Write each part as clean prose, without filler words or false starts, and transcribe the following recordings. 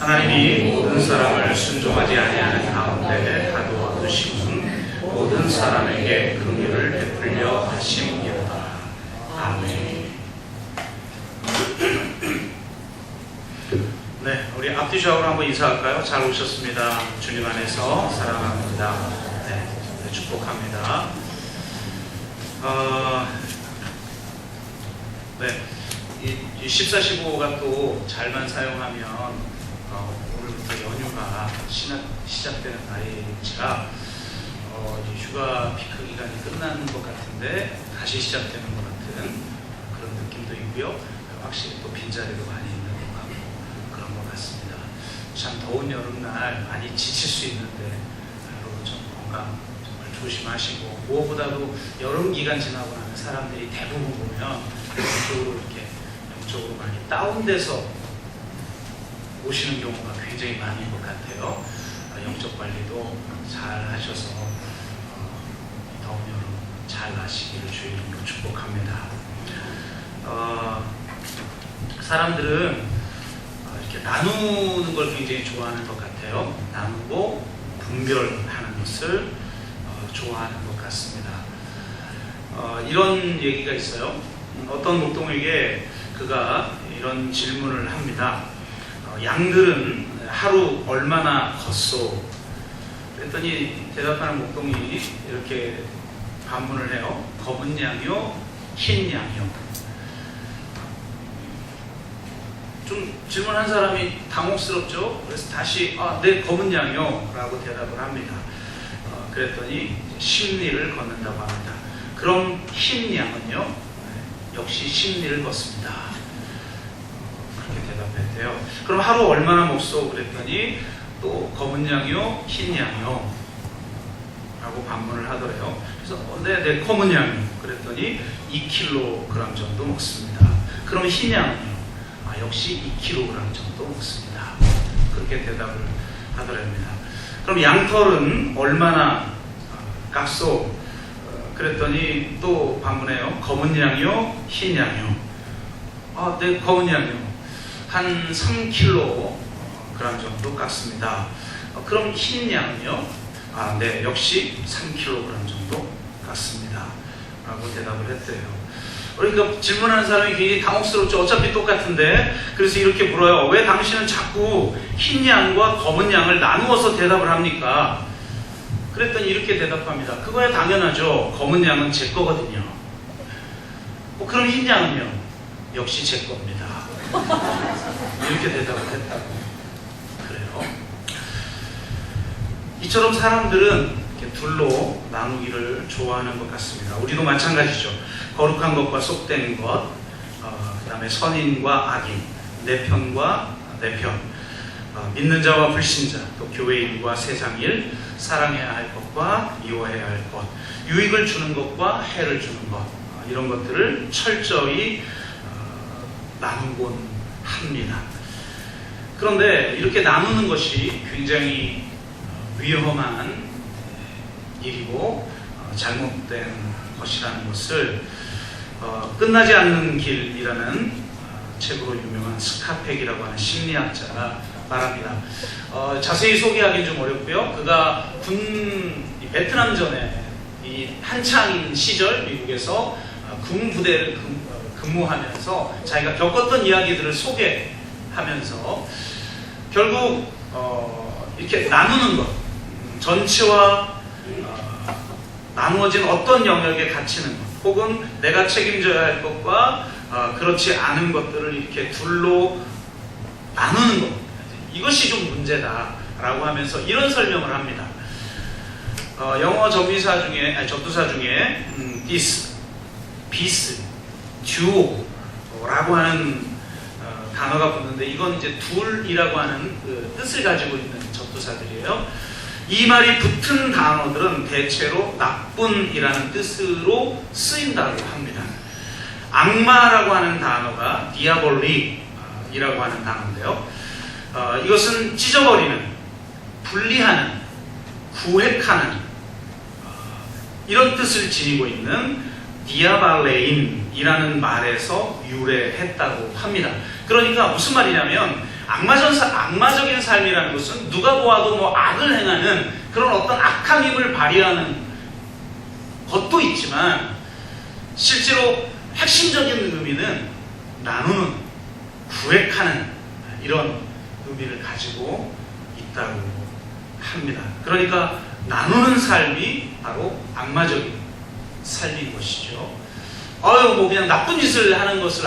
하나님이 모든 사람을 순종하지 아니하는 가운데 가두어 두심은 모든 사람에게 긍휼을 베풀려 하심이로다. 아멘. 네, 우리 앞뒤 좌우로 한번 인사할까요? 잘 오셨습니다. 주님 안에서 사랑합니다. 네, 축복합니다. 네, 이 14, 15가 또 잘만 사용하면 오늘부터 연휴가 시작되는 날이라 휴가 피크 기간이 끝나는 것 같은데 다시 시작되는 것 같은 그런 느낌도 있고요. 확실히 또 빈자리도 많이 있는 것 같고 그런 것 같습니다. 참 더운 여름날 많이 지칠 수 있는데 여러분 좀 건강 정말 조심하시고, 무엇보다도 여름 기간 지나고 나면 사람들이 대부분 보면 영적으로 많이 다운돼서 오시는 경우가 굉장히 많은 것 같아요. 영적 관리도 잘 하셔서 더운 여름 잘 나시기를 주의 이름으로 축복합니다. 사람들은 이렇게 나누는 걸 굉장히 좋아하는 것 같아요. 나누고 분별하는 것을 좋아하는 것 같습니다. 이런 얘기가 있어요. 어떤 목동에게 그가 이런 질문을 합니다. 양들은 하루 얼마나 걷소? 그랬더니 대답하는 목동이 이렇게 반문을 해요. 검은 양이요, 흰 양이요. 좀 질문한 사람이 당혹스럽죠. 그래서 다시 네, 검은 양이요 라고 대답을 합니다. 그랬더니 십리를 걷는다고 합니다. 그럼 흰 양은요? 역시 십리를 걷습니다. 대답했대요. 그럼 하루 얼마나 먹소? 그랬더니 또 검은 양이요, 흰 양이요 라고 반문을 하더래요. 그래서 네, 검은 양이요. 그랬더니 2kg 정도 먹습니다. 그럼 흰 양은요? 역시 2kg 정도 먹습니다. 그렇게 대답을 하더랍니다. 그럼 양털은 얼마나 깎소? 그랬더니 또 반문해요. 검은 양이요, 흰 양이요. 네, 검은 양이요. 한 3kg 정도 깎습니다. 그럼 흰 양은요? 네, 역시 3kg 정도 깎습니다. 라고 대답을 했대요. 그러니까 질문하는 사람이 굉장히 당혹스럽죠. 어차피 똑같은데. 그래서 이렇게 물어요. 왜 당신은 자꾸 흰 양과 검은 양을 나누어서 대답을 합니까? 그랬더니 이렇게 대답합니다. 그거야 당연하죠. 검은 양은 제 거거든요. 그럼 흰 양은요? 역시 제 겁니다. 이렇게 대답을 했다고 그래요. 이처럼 사람들은 이렇게 둘로 나누기를 좋아하는 것 같습니다. 우리도 마찬가지죠. 거룩한 것과 속된 것, 그 다음에 선인과 악인, 내 편과 내 편, 믿는 자와 불신자, 또 교회인과 세상일, 사랑해야 할 것과 미워해야 할 것, 유익을 주는 것과 해를 주는 것, 이런 것들을 철저히 나누곤 합니다. 그런데 이렇게 나누는 것이 굉장히 위험한 일이고 잘못된 것이라는 것을 끝나지 않는 길이라는 책으로 유명한 스카펙이라고 하는 심리학자가 말합니다. 자세히 소개하기는 좀 어렵고요. 그가 베트남전에 이 한창인 시절 미국에서 군 부대를 근무하면서 자기가 겪었던 이야기들을 소개하면서 결국 이렇게 나누는 것, 전체와 나누어진 어떤 영역에 갇히는 것, 혹은 내가 책임져야 할 것과 그렇지 않은 것들을 이렇게 둘로 나누는 것, 이것이 좀 문제다라고 하면서 이런 설명을 합니다. 영어 접두사 중에 비스, 듀오라고 하는 단어가 붙는데 이건 이제 둘이라고 하는 그 뜻을 가지고 있는 접두사들이에요. 이 말이 붙은 단어들은 대체로 나쁜이라는 뜻으로 쓰인다고 합니다. 악마라고 하는 단어가 디아볼릭이라고 하는 단어인데요. 이것은 찢어버리는, 분리하는, 구획하는 이런 뜻을 지니고 있는 디아발레인이라는 말에서 유래했다고 합니다. 그러니까 무슨 말이냐면 악마적인 삶이라는 것은 누가 보아도 뭐 악을 행하는 그런 어떤 악한 힘을 발휘하는 것도 있지만, 실제로 핵심적인 의미는 나누는, 구획하는 이런 의미를 가지고 있다고 합니다. 그러니까 나누는 삶이 바로 악마적인 삶인 것이죠. 뭐 그냥 나쁜 짓을 하는 것을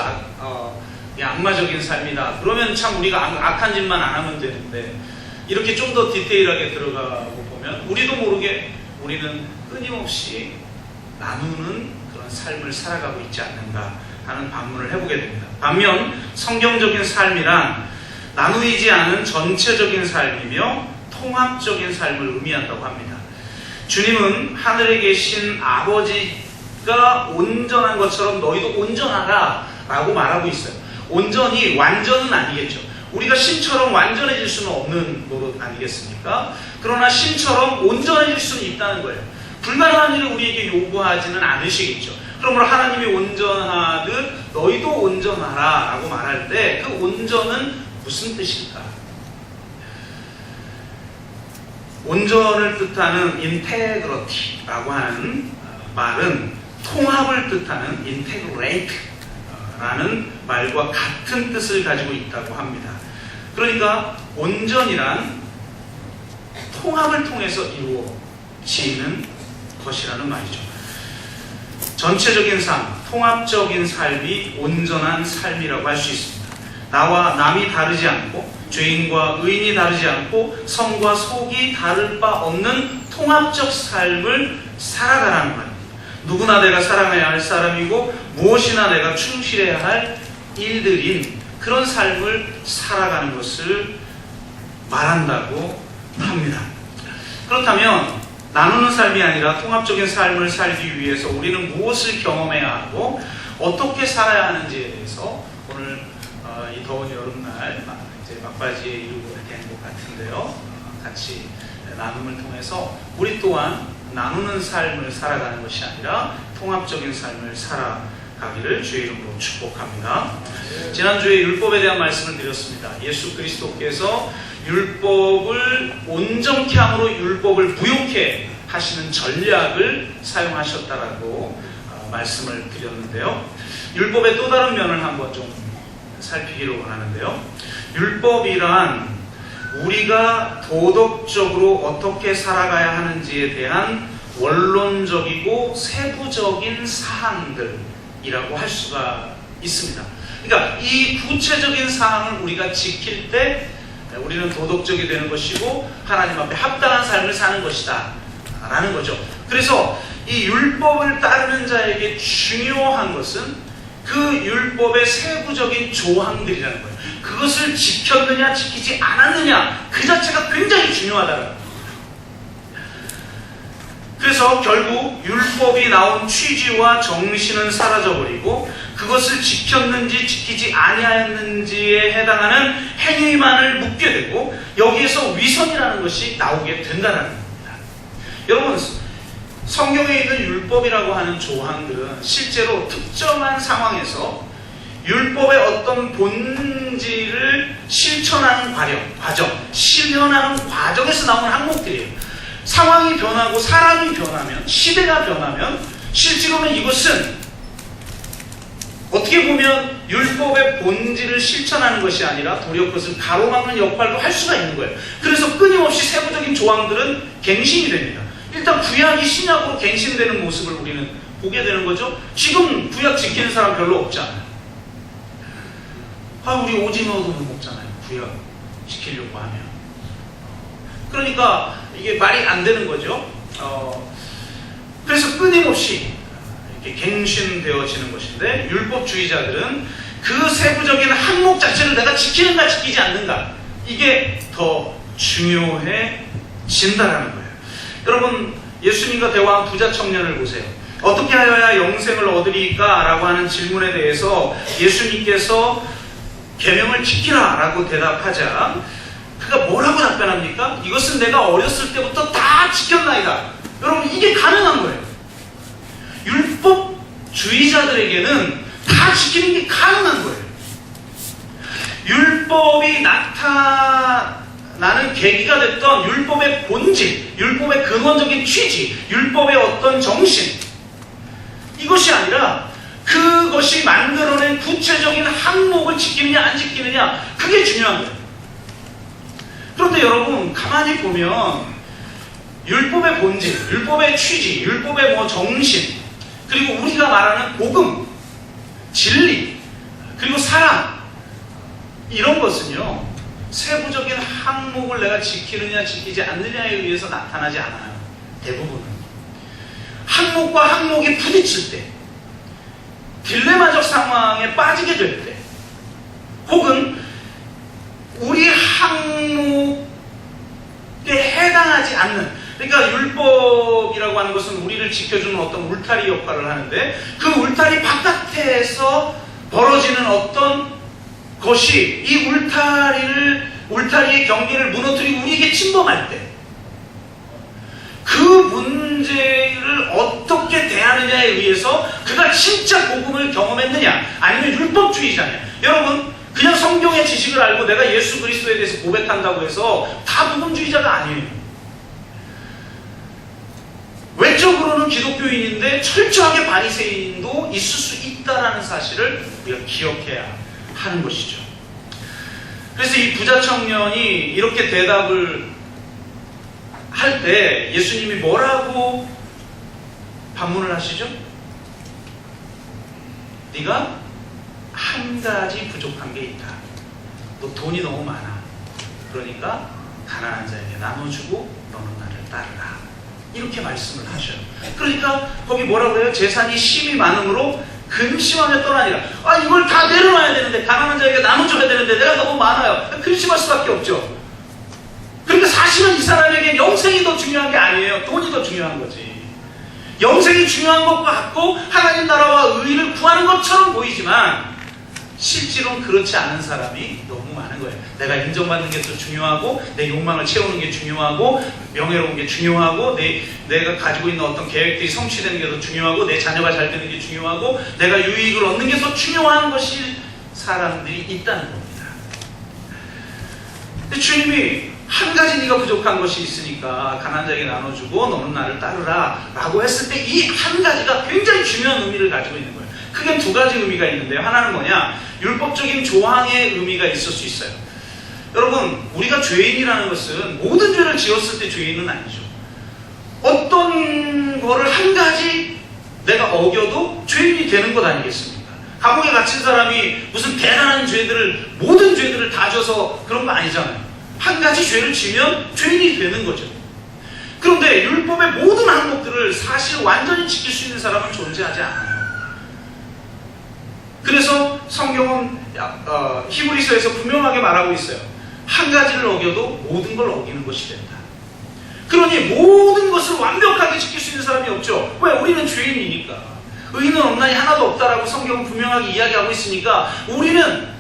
악마적인 삶이다. 그러면 참 우리가 악한 짓만 안 하면 되는데, 이렇게 좀 더 디테일하게 들어가고 보면 우리도 모르게 우리는 끊임없이 나누는 그런 삶을 살아가고 있지 않는가 하는 반문을 해보게 됩니다. 반면 성경적인 삶이란 나누이지 않은 전체적인 삶이며 통합적인 삶을 의미한다고 합니다. 주님은 하늘에 계신 아버지가 온전한 것처럼 너희도 온전하라 라고 말하고 있어요. 온전히 완전은 아니겠죠. 우리가 신처럼 완전해질 수는 없는 노릇 아니겠습니까? 그러나 신처럼 온전해질 수는 있다는 거예요. 불가능한 일을 우리에게 요구하지는 않으시겠죠. 그러므로 하나님이 온전하듯 너희도 온전하라 라고 말할 때 그 온전은 무슨 뜻일까? 온전을 뜻하는 인테그러티라고 하는 말은 통합을 뜻하는 인테그레이트라는 말과 같은 뜻을 가지고 있다고 합니다. 그러니까 온전이란 통합을 통해서 이루어지는 것이라는 말이죠. 전체적인 삶, 통합적인 삶이 온전한 삶이라고 할 수 있습니다. 나와 남이 다르지 않고 죄인과 의인이 다르지 않고 성과 속이 다를 바 없는 통합적 삶을 살아가라는 말입니다. 누구나 내가 사랑해야 할 사람이고 무엇이나 내가 충실해야 할 일들인 그런 삶을 살아가는 것을 말한다고 합니다. 그렇다면 나누는 삶이 아니라 통합적인 삶을 살기 위해서 우리는 무엇을 경험해야 하고 어떻게 살아야 하는지에 대해서 오늘 이 더운 여름날 이제 막바지에 이르고 된 것 같은데요. 같이 나눔을 통해서 우리 또한 나누는 삶을 살아가는 것이 아니라 통합적인 삶을 살아가기를 주의 이름으로 축복합니다. 지난주에 율법에 대한 말씀을 드렸습니다. 예수 그리스도께서 율법을 온전케 함으로 율법을 부욕케 하시는 전략을 사용하셨다라고 말씀을 드렸는데요. 율법의 또 다른 면을 한번 좀 살피기를 원하는데요. 율법이란 우리가 도덕적으로 어떻게 살아가야 하는지에 대한 원론적이고 세부적인 사항들이라고 할 수가 있습니다. 그러니까 이 구체적인 사항을 우리가 지킬 때 우리는 도덕적이 되는 것이고 하나님 앞에 합당한 삶을 사는 것이다 라는 거죠. 그래서 이 율법을 따르는 자에게 중요한 것은 그 율법의 세부적인 조항들이라는 거예요. 그것을 지켰느냐 지키지 않았느냐 그 자체가 굉장히 중요하다는 거예요. 그래서 결국 율법이 나온 취지와 정신은 사라져버리고 그것을 지켰는지 지키지 아니하였는지에 해당하는 행위만을 묻게 되고 여기에서 위선이라는 것이 나오게 된다는 겁니다. 여러분, 성경에 있는 율법이라고 하는 조항들은 실제로 특정한 상황에서 율법의 어떤 본질을 실천하는 과정, 실현하는 과정에서 나오는 항목들이에요. 상황이 변하고 사람이 변하면, 시대가 변하면 실제로는 이것은 어떻게 보면 율법의 본질을 실천하는 것이 아니라 도리어 그것을 가로막는 역할도 할 수가 있는 거예요. 그래서 끊임없이 세부적인 조항들은 갱신이 됩니다. 일단 구약이 신약으로 갱신되는 모습을 우리는 보게 되는 거죠. 지금 구약 지키는 사람 별로 없잖아요. 우리 오징어도 못 먹잖아요. 구약 지키려고 하면. 그러니까 이게 말이 안 되는 거죠. 그래서 끊임없이 이렇게 갱신되어지는 것인데 율법주의자들은 그 세부적인 항목 자체를 내가 지키는가 지키지 않는가 이게 더 중요해진다는 거예요. 여러분, 예수님과 대화한 부자 청년을 보세요. 어떻게 하여야 영생을 얻으리까? 라고 하는 질문에 대해서 예수님께서 계명을 지키라 라고 대답하자 그가 뭐라고 답변합니까? 이것은 내가 어렸을 때부터 다 지켰나이다. 여러분, 이게 가능한 거예요. 율법주의자들에게는 다 지키는 게 가능한 거예요. 율법이 나타나는 계기가 됐던 율법의 본질, 율법의 근원적인 취지, 율법의 어떤 정신, 이것이 아니라 그것이 만들어낸 구체적인 항목을 지키느냐 안 지키느냐, 그게 중요한 거예요. 그런데 여러분 가만히 보면 율법의 본질, 율법의 취지, 율법의 정신, 그리고 우리가 말하는 복음, 진리, 그리고 사랑, 이런 것은요 세부적인 항목을 내가 지키느냐 지키지 않느냐에 의해서 나타나지 않아요. 대부분은 항목과 항목이 부딪힐 때, 딜레마적 상황에 빠지게 될 때, 혹은 우리 항목에 해당하지 않는, 그러니까 율법이라고 하는 것은 우리를 지켜주는 어떤 울타리 역할을 하는데, 그 울타리 바깥에서 벌어지는 어떤 것이 이 울타리의 경계를 무너뜨리고 우리에게 침범할 때, 그 문제를 어떻게 대하느냐에 의해서 그가 진짜 복음을 경험했느냐 아니면 율법주의자냐. 여러분 그냥 성경의 지식을 알고 내가 예수 그리스도에 대해서 고백한다고 해서 다 복음주의자가 아니에요. 외적으로는 기독교인인데 철저하게 바리새인도 있을 수 있다는 사실을 우리가 기억해야 하는 것이죠. 그래서 이 부자 청년이 이렇게 대답을 할 때 예수님이 뭐라고 반문을 하시죠? 네가 한 가지 부족한 게 있다. 너 돈이 너무 많아. 그러니까 가난한 자에게 나눠주고 너는 나를 따르라. 이렇게 말씀을 하셔요. 그러니까 거기 뭐라고 해요? 재산이 심이 많음으로 근심하며 떠나니라. 아, 이걸 다 내려놔야 되는데, 가난한 자에게 나눠줘야 되는데 내가 너무 많아요. 근심할 수밖에 없죠. 그러니까 사실은 이 사람에겐 영생이 더 중요한 게 아니에요. 돈이 더 중요한 거지. 영생이 중요한 것 같고 하나님 나라와 의를 구하는 것처럼 보이지만 실제로는 그렇지 않은 사람이 너무 많은 거예요. 내가 인정받는 게 더 중요하고, 내 욕망을 채우는 게 중요하고, 명예로운 게 중요하고, 내가 가지고 있는 어떤 계획들이 성취되는 게 더 중요하고, 내 자녀가 잘 되는 게 중요하고, 내가 유익을 얻는 게 더 중요한 것이 사람들이 있다는 겁니다. 근데 주님이 한 가지 네가 부족한 것이 있으니까 가난한 자에게 나눠주고 너는 나를 따르라 라고 했을 때 이 한 가지가 굉장히 중요한 의미를 가지고 있는 거예요. 크게 두 가지 의미가 있는데요. 하나는 뭐냐? 율법적인 조항의 의미가 있을 수 있어요. 여러분 우리가 죄인이라는 것은 모든 죄를 지었을 때 죄인은 아니죠. 어떤 거를 한 가지 내가 어겨도 죄인이 되는 것 아니겠습니까? 감옥에 갇힌 사람이 무슨 대단한 죄들을, 모든 죄들을 다 져서 그런 거 아니잖아요. 한 가지 죄를 지면 죄인이 되는 거죠. 그런데 율법의 모든 항목들을 사실 완전히 지킬 수 있는 사람은 존재하지 않아요. 그래서 성경은 히브리서에서 분명하게 말하고 있어요. 한 가지를 어겨도 모든 걸 어기는 것이 된다. 그러니 모든 것을 완벽하게 지킬 수 있는 사람이 없죠. 왜? 우리는 죄인이니까. 의인은 없나니 하나도 없다라고 성경은 분명하게 이야기하고 있으니까 우리는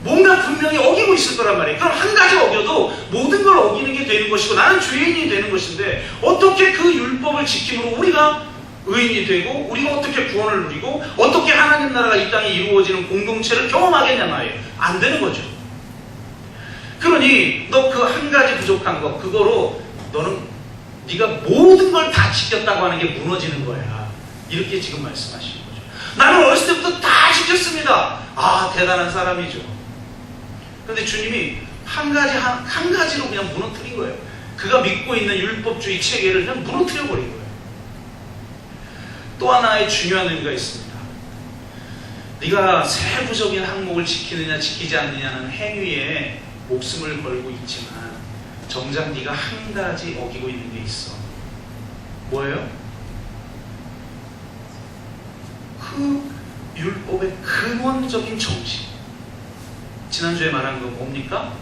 뭔가 분명히 어기고 있을 거란 말이에요. 그럼 한 가지 어겨도 모든 걸 어기는 게 되는 것이고 나는 죄인이 되는 것인데, 어떻게 그 율법을 지킴으로 우리가 의인이 되고 우리가 어떻게 구원을 누리고 어떻게 하나님 나라가 이 땅에 이루어지는 공동체를 경험하겠냐 말이에요. 안 되는 거죠. 그러니 너 그 한 가지 부족한 거, 그거로 너는 네가 모든 걸 다 지켰다고 하는 게 무너지는 거야. 이렇게 지금 말씀하시는 거죠. 나는 어렸을 때부터 다 지켰습니다. 아, 대단한 사람이죠. 그런데 주님이 한 가지로 그냥 무너뜨린 거예요. 그가 믿고 있는 율법주의 체계를 그냥 무너뜨려 버린 거예요. 또 하나의 중요한 의미가 있습니다. 네가 세부적인 항목을 지키느냐 지키지 않느냐는 행위에 목숨을 걸고 있지만 정작 네가 한 가지 어기고 있는 게 있어. 뭐예요? 그 율법의 근원적인 정신. 지난주에 말한 거 뭡니까?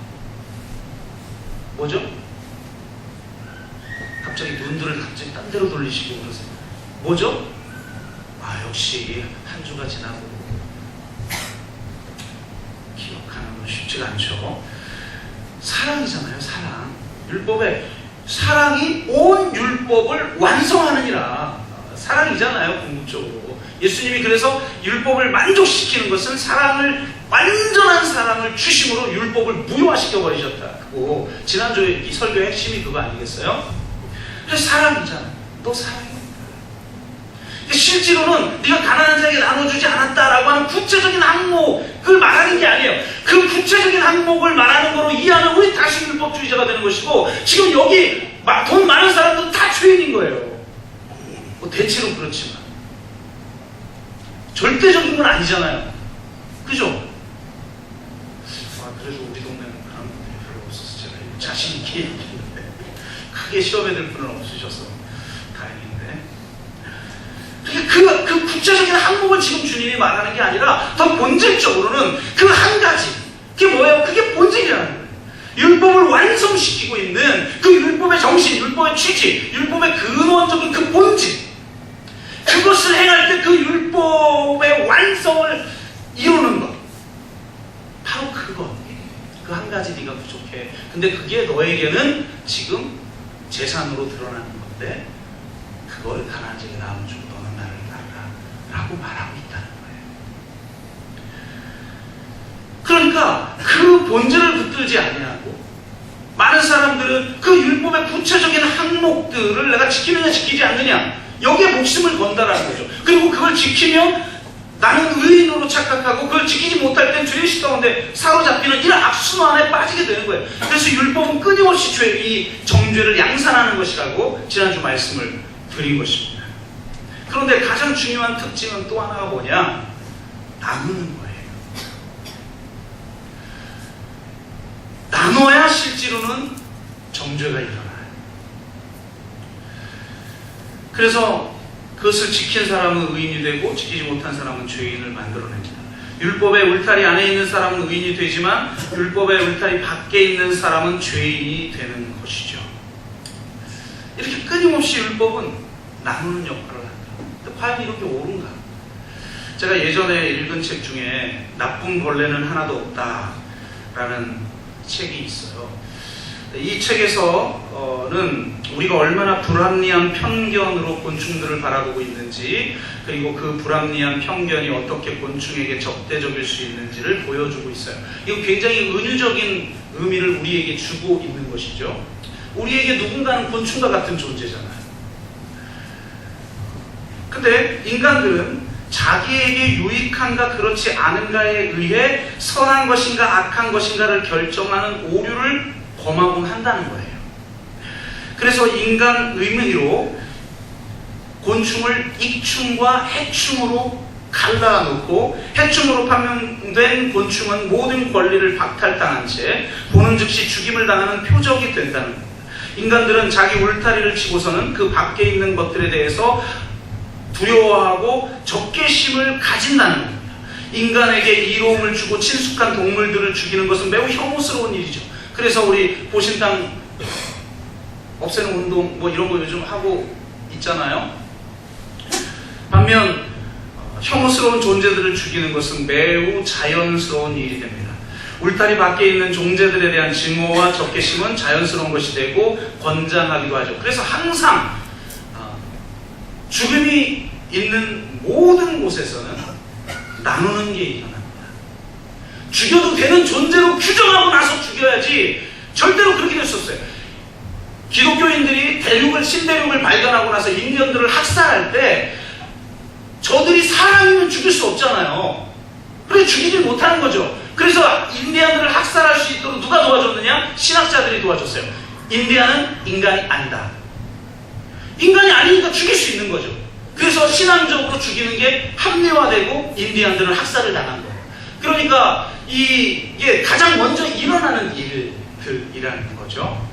뭐죠? 갑자기 눈들을 갑자기 딴 데로 돌리시고 그러세요. 뭐죠? 아, 역시 한 주가 지나고 기억하는 건 쉽지가 않죠. 사랑이잖아요. 사랑. 율법의 사랑이 온 율법을 완성하느니라. 사랑이잖아요. 궁극적으로. 예수님이 그래서 율법을 만족시키는 것은 사랑을 완전한 사랑을 주심으로 율법을 무효화시켜 버리셨다고. 지난주에 이 설교의 핵심이 그거 아니겠어요? 그래서 사랑이잖아. 너 사랑이야. 실제로는 네가 가난한 자에게 나눠주지 않았다라고 하는 구체적인 항목을 말하는 게 아니에요. 그 구체적인 항목을 말하는 거로 이해하면 우리 다시 율법주의자가 되는 것이고, 지금 여기 돈 많은 사람들은 다 죄인인 거예요. 뭐 대체로 그렇지만 절대적인 건 아니잖아요. 그죠? 그래도 우리 동네는 그런 분들이 별로 없어서 제가 자신 있게 얘기했는데, 크게 시험에 들 분은 없으셔서 다행인데, 그 구체적인 항목을 지금 주님이 말하는 게 아니라 더 본질적으로는 그 한 가지, 그게 뭐예요? 그게 본질이라는 거예요. 율법을 완성시키고 있는 그 율법의 정신, 율법의 취지, 율법의 근원적인 그 본질, 그것을 행할 때 그 율법의 완성을 이루는 것, 바로 그것. 그 한 가지 네가 부족해. 근데 그게 너에게는 지금 재산으로 드러나는 건데, 그걸 가난한 자에게 나눠주고 너는 나를 따르라 라고 말하고 있다는 거예요. 그러니까 그 본질을 붙들지 아니하고, 많은 사람들은 그 율법의 구체적인 항목들을 내가 지키느냐 지키지 않느냐, 여기에 목숨을 건다라는 거죠. 그리고 그걸 지키면 나는 의인으로 착각하고, 그걸 지키지 못할 땐 죄의식 가운데 사로잡히는 이런 악순환에 빠지게 되는 거예요. 그래서 율법은 끊임없이 이 정죄를 양산하는 것이라고 지난주 말씀을 드린 것입니다. 그런데 가장 중요한 특징은 또 하나가 뭐냐? 나누는 거예요. 나눠야 실제로는 정죄가 일어나요. 그래서 그것을 지킨 사람은 의인이 되고 지키지 못한 사람은 죄인을 만들어냅니다. 율법의 울타리 안에 있는 사람은 의인이 되지만 율법의 울타리 밖에 있는 사람은 죄인이 되는 것이죠. 이렇게 끊임없이 율법은 나누는 역할을 한다. 근데 과연 이렇게 옳은가? 제가 예전에 읽은 책 중에 나쁜 벌레는 하나도 없다라는 책이 있어요. 이 책에서는 우리가 얼마나 불합리한 편견으로 곤충들을 바라보고 있는지, 그리고 그 불합리한 편견이 어떻게 곤충에게 적대적일 수 있는지를 보여주고 있어요. 이거 굉장히 은유적인 의미를 우리에게 주고 있는 것이죠. 우리에게 누군가는 곤충과 같은 존재잖아요. 근데 인간들은 자기에게 유익한가 그렇지 않은가에 의해 선한 것인가 악한 것인가를 결정하는 오류를 범하곤 한다는 거예요. 그래서 인간 의미로 곤충을 익충과 해충으로 갈라놓고, 해충으로 판명된 곤충은 모든 권리를 박탈당한 채 보는 즉시 죽임을 당하는 표적이 된다는 겁니다. 인간들은 자기 울타리를 치고서는 그 밖에 있는 것들에 대해서 두려워하고 적개심을 가진다는 겁니다. 인간에게 이로움을 주고 친숙한 동물들을 죽이는 것은 매우 혐오스러운 일이죠. 그래서 우리 보신당 없애는 운동 뭐 이런 거 요즘 하고 있잖아요. 반면 혐오스러운 존재들을 죽이는 것은 매우 자연스러운 일이 됩니다. 울타리 밖에 있는 존재들에 대한 증오와 적개심은 자연스러운 것이 되고 권장하기도 하죠. 그래서 항상 죽음이 있는 모든 곳에서는 나누는 게 일어납니다. 죽여도 되는 존재로 규정하고 나서 죽여야지, 절대로 그렇게 됐었어요. 기독교인들이 신대륙을 발견하고 나서 인디언들을 학살할 때 저들이 사람이면 죽일 수 없잖아요. 그래서 죽이지 못하는 거죠. 그래서 인디언들을 학살할 수 있도록 누가 도와줬느냐? 신학자들이 도와줬어요. 인디언은 인간이 아니다. 인간이 아니니까 죽일 수 있는 거죠. 그래서 신앙적으로 죽이는 게 합리화되고 인디언들은 학살을 당한 거예요. 그러니까 이게 가장 먼저 일어나는 일들이라는 거죠.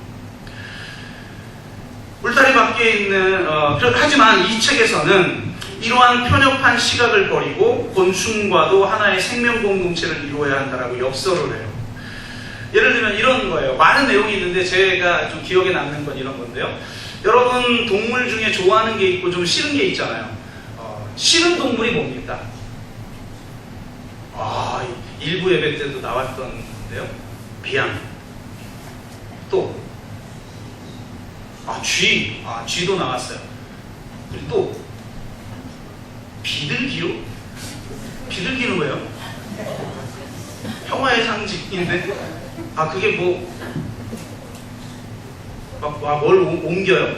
울타리 밖에 있는 하지만 이 책에서는 이러한 편협한 시각을 버리고 곤충과도 하나의 생명 공동체를 이루어야 한다라고 엽서를 해요. 예를 들면 이런 거예요. 많은 내용이 있는데 제가 좀 기억에 남는 건 이런 건데요. 여러분 동물 중에 좋아하는 게 있고 좀 싫은 게 있잖아요. 싫은 동물이 뭡니까? 일부 예배 때도 나왔던 건데요. 비양. 또 쥐도 나왔어요. 그리고 또 비둘기요? 비둘기는 왜요? 평화의 상징인데, 아 그게 뭐 뭘 옮겨요?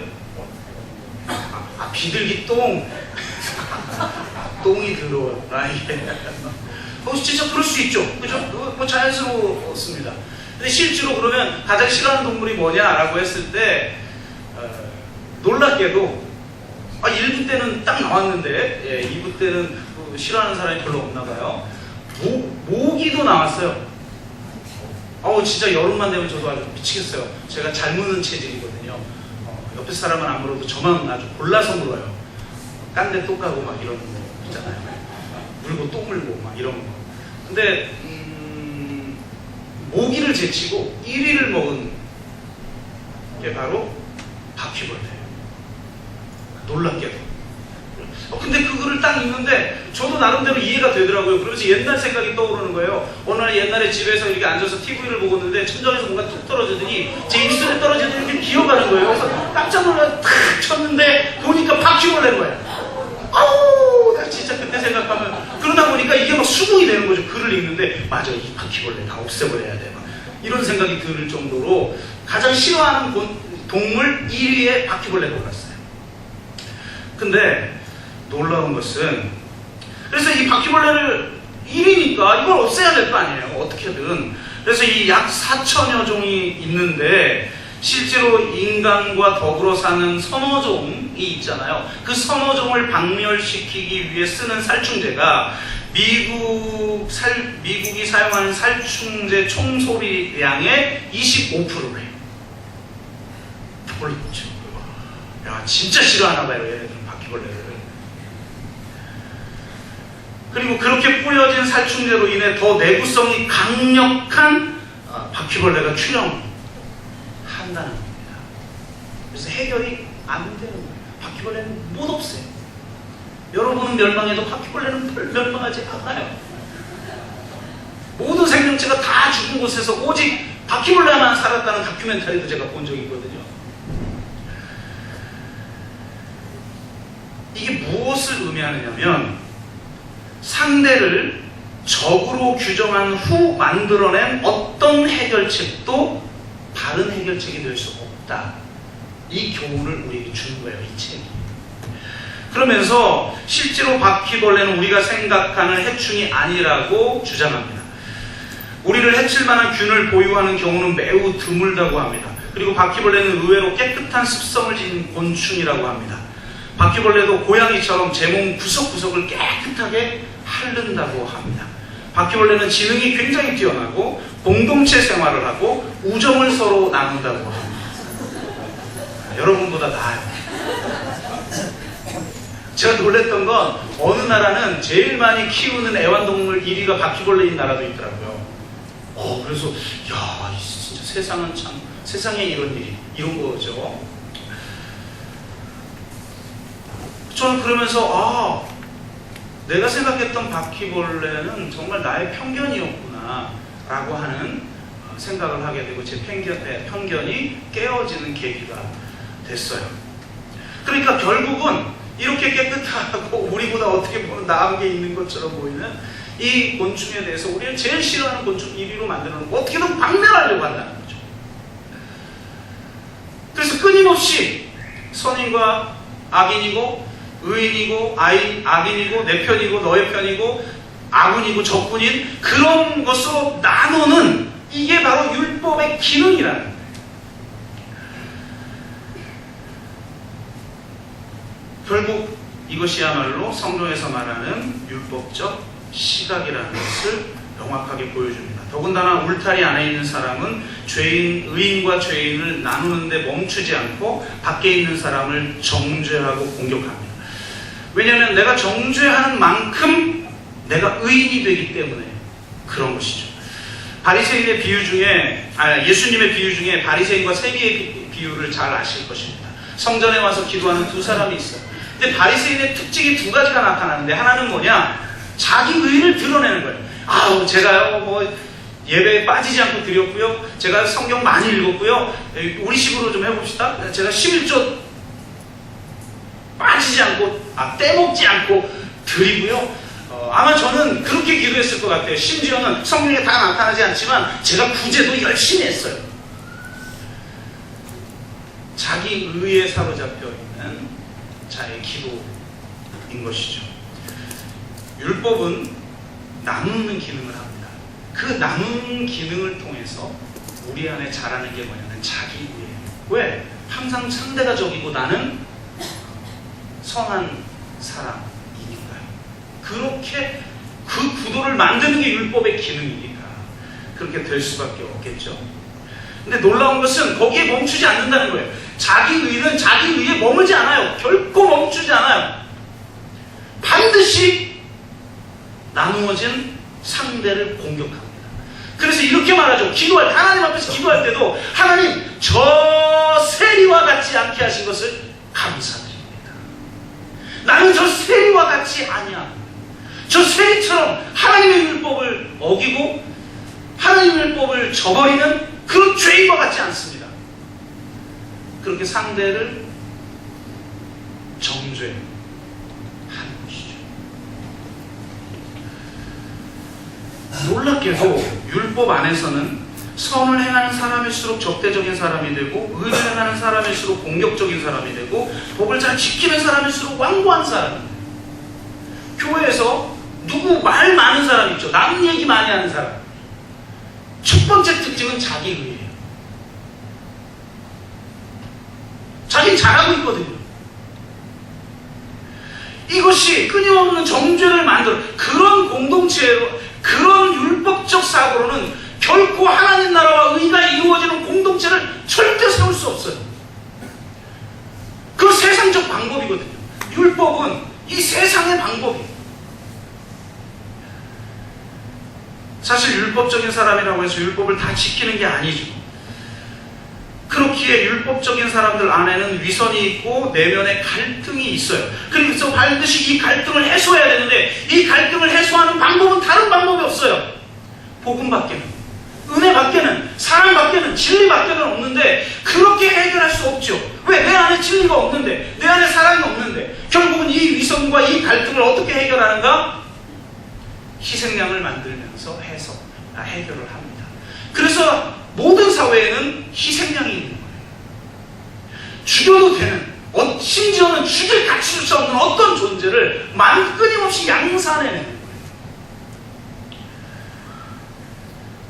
비둘기 똥. 똥이 들어와요. 이게. 진짜 그럴 수 있죠. 그죠? 뭐 자연스러웠습니다. 근데 실제로 그러면 가장 싫어하는 동물이 뭐냐라고 했을 때, 놀랍게도, 1부 때는 딱 나왔는데, 2부 때는 싫어하는 사람이 별로 없나 봐요. 모기도 나왔어요. 진짜 여름만 되면 저도 아주 미치겠어요. 제가 잘 무는 체질이거든요. 옆에 사람은 안 물어도 저만 아주 골라서 물어요. 딴 데 또 가고 막 이런 거 있잖아요. 물고 또 물고 막 이런 거. 근데 모기를 제치고 1위를 먹은 게 바로 바퀴벌레예요. 놀랍게도. 근데 그거를 딱 읽는데 저도 나름대로 이해가 되더라고요. 그러면서 옛날 생각이 떠오르는 거예요. 어느 날 옛날에 집에서 이렇게 앉아서 TV를 보고 있는데 천장에서 뭔가 툭 떨어지더니 제 입술에 떨어지더니 이렇게 기어가는 거예요. 그래서 깜짝 놀라서 탁 쳤는데 보니까 바퀴벌레인 거예요. 아우, 나 진짜 그때 생각하면, 그러다 보니까 이게 막 수긍이 되는 거죠. 글을 읽는데 맞아, 이 바퀴벌레 다 없애버려야 돼. 막 이런 생각이 들 정도로 가장 싫어하는 동물 1위에 바퀴벌레가 올랐어요. 근데 놀라운 것은, 그래서 이 바퀴벌레를 1위니까 이걸 없애야 될 거 아니에요. 어떻게든. 그래서 이 약 4천여 종이 있는데 실제로 인간과 더불어 사는 선어종이 있잖아요. 그 선어종을 박멸시키기 위해 쓰는 살충제가 미국이 사용하는 살충제 총소비량의 25%를 해요. 놀랍죠. 야, 진짜 싫어하나 봐요, 얘네들은 바퀴벌레를. 그리고 그렇게 뿌려진 살충제로 인해 더 내구성이 강력한 바퀴벌레가 출현한다는 겁니다. 그래서 해결이 안 되는 거예요. 바퀴벌레는 못 없애요. 여러분은 멸망해도 바퀴벌레는 멸망하지 않아요. 모든 생명체가 다 죽은 곳에서 오직 바퀴벌레만 살았다는 다큐멘터리도 제가 본 적이 있거든요. 이게 무엇을 의미하느냐면, 상대를 적으로 규정한 후 만들어낸 어떤 해결책도 바른 해결책이 될 수 없다. 이 교훈을 우리에게 주는 거예요, 이 책이. 그러면서 실제로 바퀴벌레는 우리가 생각하는 해충이 아니라고 주장합니다. 우리를 해칠 만한 균을 보유하는 경우는 매우 드물다고 합니다. 그리고 바퀴벌레는 의외로 깨끗한 습성을 지닌 곤충이라고 합니다. 바퀴벌레도 고양이처럼 제 몸 구석구석을 깨끗하게 핥는다고 합니다. 바퀴벌레는 지능이 굉장히 뛰어나고 공동체 생활을 하고 우정을 서로 나눈다고 합니다. 여러분보다 나아요. 제가 놀랬던 건 어느 나라는 제일 많이 키우는 애완동물 1위가 바퀴벌레인 나라도 있더라고요. 그래서 야, 진짜 세상은 참, 세상에 이런 거죠. 저는 그러면서 내가 생각했던 바퀴벌레는 정말 나의 편견이었구나 라고 하는 생각을 하게 되고 제 편견이 깨어지는 계기가 됐어요. 그러니까 결국은 이렇게 깨끗하고 우리보다 어떻게 보면 나은 게 있는 것처럼 보이는 이 곤충에 대해서 우리는 제일 싫어하는 곤충 1위로 만들어 놓고 어떻게든 박멸하려고 한다는 거죠. 그래서 끊임없이 선인과 악인이고 의인이고 악인이고 내 편이고 너의 편이고 아군이고 적군인 그런 것으로 나누는 이게 바로 율법의 기능이라는 거예요. 결국 이것이야말로 성경에서 말하는 율법적 시각이라는 것을 명확하게 보여줍니다. 더군다나 울타리 안에 있는 사람은 의인과 죄인을 나누는데 멈추지 않고 밖에 있는 사람을 정죄하고 공격합니다. 왜냐하면 내가 정죄하는 만큼 내가 의인이 되기 때문에 그런 것이죠. 바리새인의 비유 중에 예수님의 비유 중에 바리새인과 세리의 비유를 잘 아실 것입니다. 성전에 와서 기도하는 두 사람이 있어요. 근데 바리새인의 특징이 두 가지가 나타나는데, 하나는 뭐냐? 자기 의를 드러내는 거예요. 제가요 예배에 빠지지 않고 드렸고요, 제가 성경 많이 읽었고요, 우리 식으로 좀 해봅시다. 제가 11조 빠지지 않고 떼먹지 않고 드리고요, 아마 저는 그렇게 기도했을 것 같아요. 심지어는 성경에 다 나타나지 않지만 제가 구제도 열심히 했어요. 자기 의에 사로잡혀 있는 자의 기도인 것이죠. 율법은 나누는 기능을 합니다. 그 나누는 기능을 통해서 우리 안에 자라는 게 뭐냐면 자기 의예요. 왜? 항상 상대가 적이고 나는 선한 사람이니까요. 그렇게 그 구도를 만드는 게 율법의 기능이니까 그렇게 될 수밖에 없겠죠. 근데 놀라운 것은 거기에 멈추지 않는다는 거예요. 자기 의는 자기 의에 머물지 않아요. 결코 멈추지 않아요. 반드시 나누어진 상대를 공격합니다. 그래서 이렇게 말하죠. 기도할 때, 하나님 앞에서 기도할 때도 하나님 저 세리와 같지 않게 하신 것을 감사드립니다. 나는 저 세리와 같지 아니합니다. 저 세리처럼 하나님의 율법을 어기고 하나님의 율법을 저버리는 그런 죄인과 같지 않습니다. 그렇게 상대를 정죄하는 것이죠. 놀랍게도 율법 안에서는 선을 행하는 사람일수록 적대적인 사람이 되고 의를 행하는 사람일수록 공격적인 사람이 되고 법을 잘 지키는 사람일수록 완고한 사람이 돼요. 교회에서 누구 말 많은 사람 있죠. 남 얘기 많이 하는 사람. 첫 번째 특징은 자기 의예요. 자기 잘하고 있거든요. 이것이 끊임없는 정죄를 만들어 그런 공동체로 그런 율법적 사고로는 결코 하나님 나라와 의가 이루어지는 공동체를 절대 세울 수 없어요. 그 세상적 방법이거든요. 율법은 이 세상의 방법이에요. 사실 율법적인 사람이라고 해서 율법을 다 지키는 게 아니죠. 그렇기에 율법적인 사람들 안에는 위선이 있고 내면에 갈등이 있어요. 그래서 반드시 이 갈등을 해소해야 되는데 이 갈등을 해소하는 방법은 다른 방법이 없어요. 복음밖에는, 은혜밖에는, 사랑밖에는, 진리밖에는 없는데 그렇게 해결할 수 없죠. 왜? 내 안에 진리가 없는데, 내 안에 사랑이 없는데 결국은 이 위선과 이 갈등을 어떻게 해결하는가? 희생양을 만들면서 해결을 합니다. 그래서 모든 사회에는 희생양이 있는 거예요. 죽여도 되는, 심지어는 죽일 가치 줄 수 없는 어떤 존재를 끊임없이 양산해내는 거예요.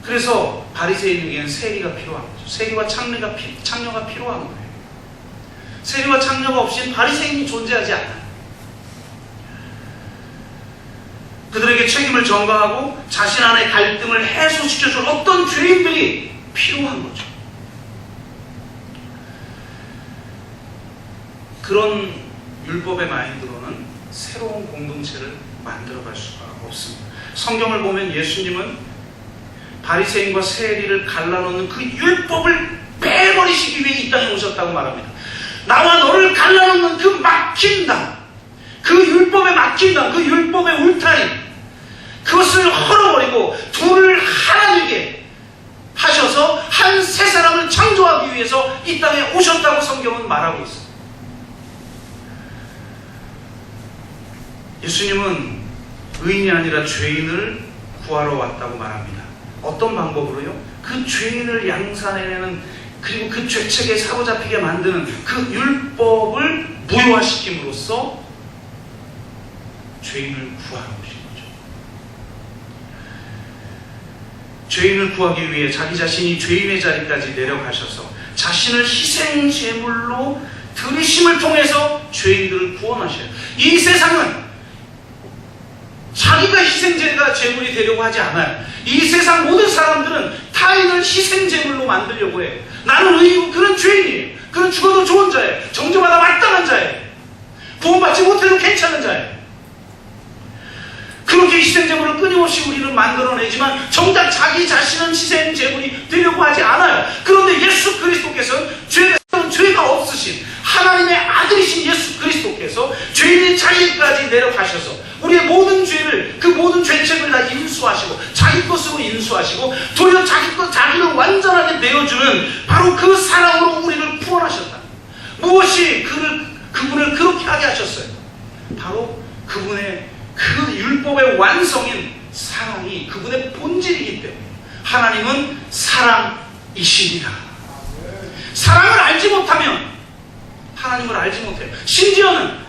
그래서 바리새인에게는 세리가 필요한 거죠. 세리와 창녀가 필요한 거예요. 세리와 창녀가 없이는 바리새인이 존재하지 않아요. 그들에게 책임을 전가하고 자신 안의 갈등을 해소시켜줄 어떤 죄인들이 필요한 거죠. 그런 율법의 마인드로는 새로운 공동체를 만들어갈 수가 없습니다. 성경을 보면 예수님은 바리새인과 세리를 갈라놓는 그 율법을 빼버리시기 위해 이 땅에 오셨다고 말합니다. 나와 너를 갈라놓는 그 막힌 당, 그 율법에 막힌 당, 그 율법의 울타리, 그것을 헐어버리고 둘을 하나 되게 하셔서 한 세 사람을 창조하기 위해서 이 땅에 오셨다고 성경은 말하고 있습니다. 예수님은 의인이 아니라 죄인을 구하러 왔다고 말합니다. 어떤 방법으로요? 그 죄인을 양산해내는, 그리고 그 죄책에 사로잡히게 만드는 그 율법을 무효화시킴으로써 죄인을 구하는 것입니다. 죄인을 구하기 위해 자기 자신이 죄인의 자리까지 내려가셔서 자신을 희생 제물로 들이심을 통해서 죄인들을 구원하셔요. 이 세상은 자기가 희생제가 제물이 되려고 하지 않아요. 이 세상 모든 사람들은 타인을 희생 제물로 만들려고 해요. 나는 의이고 그는 죄인이에요. 그는 죽어도 좋은 자예요. 정죄받아 마땅한 자예요. 구원받지 못해도 괜찮은 자예요. 그렇게 희생제물을 끊임없이 우리는 만들어내지만 정작 자기 자신은 희생제물이 되려고 하지 않아요. 그런데 예수 그리스도께서는 죄가 없으신 하나님의 아들이신 예수 그리스도께서 죄인의 자리까지 내려가셔서 우리의 모든 죄를, 그 모든 죄책을 다 인수하시고 자기 것으로 인수하시고 도리어 자기를 완전하게 내어주는 바로 그 사랑으로 우리를 구원하셨다. 무엇이 그분을 그렇게 하게 하셨어요? 바로 그분의 그 율법의 완성인 사랑이 그분의 본질이기 때문에 하나님은 사랑이시니라. 사랑을 알지 못하면 하나님을 알지 못해요. 심지어는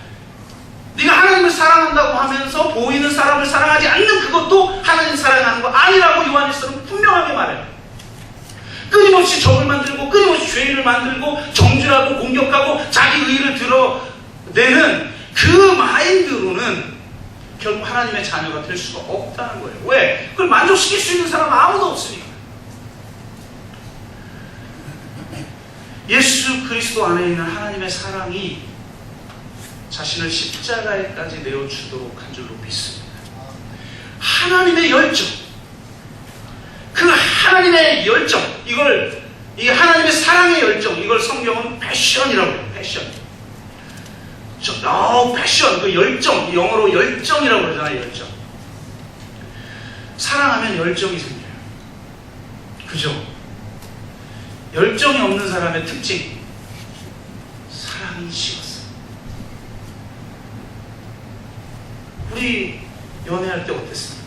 네가 하나님을 사랑한다고 하면서 보이는 사람을 사랑하지 않는 그것도 하나님 사랑하는 거 아니라고 요한일서는 분명하게 말해요. 끊임없이 적을 만들고 끊임없이 죄를 만들고 정죄하고 공격하고 자기 의의를 드러내는 그 마인드로는 결국 하나님의 자녀가 될 수가 없다는 거예요. 왜? 그걸 만족시킬 수 있는 사람은 아무도 없으니까. 예수 그리스도 안에 있는 하나님의 사랑이 자신을 십자가에까지 내어주도록 한 줄로 믿습니다. 하나님의 열정, 그 하나님의 열정, 이 하나님의 사랑의 열정, 이걸 성경은 패션이라고 해요. 패션. 패션, 그 열정, 영어로 열정이라고 그러잖아요. 열정. 사랑하면 열정이 생겨요. 그죠? 열정이 없는 사람의 특징, 사랑이 식었어요. 우리 연애할 때 어땠습니까?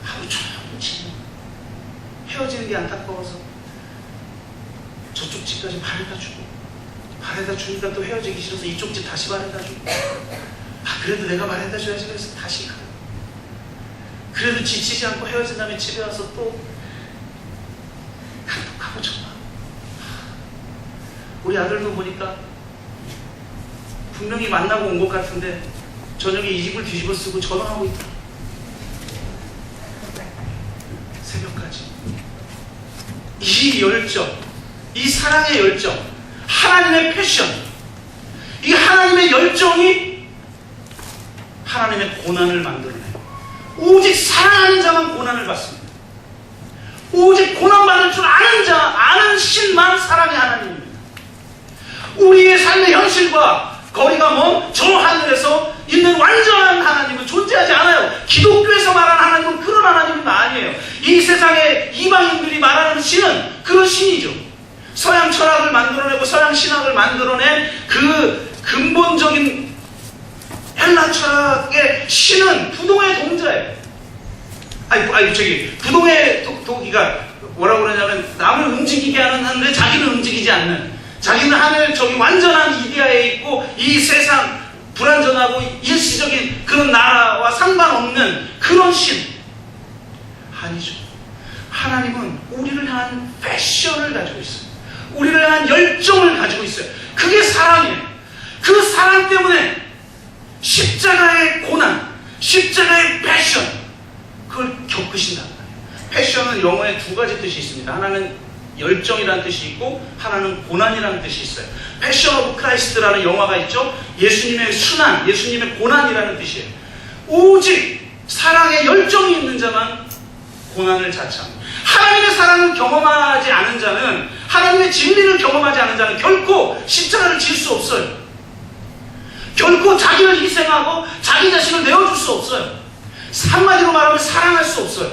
하루 종일 헤어지는 게 안타까워서 저쪽 집까지 바래다 주니까 또 헤어지기 싫어서 이쪽 집 다시 바래다 주고, 그래도 내가 바래다 줘야지 그래서 다시 가. 그래도 지치지 않고 헤어진 다음에 집에 와서 또 감독하고 전화. 우리 아들도 보니까 분명히 만나고 온 것 같은데 저녁에 이 집을 뒤집어 쓰고 전화하고 있다. 새벽까지. 이 열정, 이 사랑의 열정, 하나님의 패션, 이 하나님의 열정이 하나님의 고난을 만들어내요. 오직 사랑하는 자만 고난을 받습니다. 오직 고난받을 줄 아는 신만 사랑의 하나님입니다. 우리의 삶의 현실과 거리가 먼 저 하늘에서 있는 완전한 하나님은 존재하지 않아요. 기독교에서 말하는 하나님은 그런 하나님은 아니에요. 이 세상의 이방인들이 말하는 신은 그런 신이죠. 서양 철학을 만들어내고 서양 신학을 만들어낸 그 근본적인 헬라 철학의 신은 부동의 동자예요. 부동의 도기가 뭐라고 그러냐면 남을 움직이게 하는데 자기는 움직이지 않는, 자기는 하늘 저기 완전한 이데아에 있고 이 세상 불완전하고 일시적인 그런 나라와 상관없는 그런 신. 아니죠. 하나님은 우리를 향한 패션을 가지고 있어요. 우리를 향한 열정을 가지고 있어요. 그게 사랑이에요. 그 사랑 때문에 십자가의 고난, 십자가의 패션, 그걸 겪으신단 말이에요. 패션은 영어에 두 가지 뜻이 있습니다. 하나는 열정이라는 뜻이 있고 하나는 고난이라는 뜻이 있어요. 패션 오브 크라이스트라는 영화가 있죠. 예수님의 순환, 예수님의 고난이라는 뜻이에요. 오직 사랑의 열정이 있는 자만 고난을 자처합니다. 하나님의 사랑을 경험하지 않은 자는, 하나님의 진리를 경험하지 않은 자는 결코 십자가를 질 수 없어요. 결코 자기를 희생하고 자기 자신을 내어줄 수 없어요. 한마디로 말하면 사랑할 수 없어요.